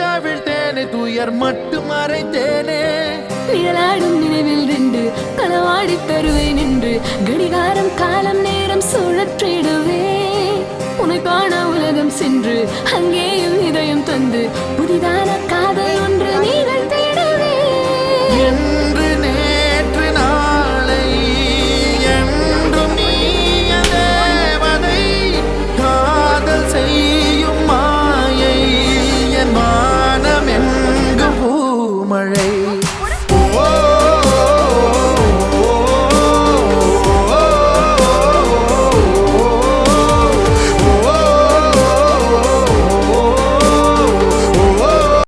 அவிழ்த்தேனே துயர் மட்டும் மறைத்தேனே நிழலாடும் நினைவில் நின்று களவாடி தருவேன் என்று கடிகாரம் காலம் நேரம் சுழற்றிடுவேன் உனக்கான உலகம் சென்று அங்கேயும் இதயம் தந்து புதிதான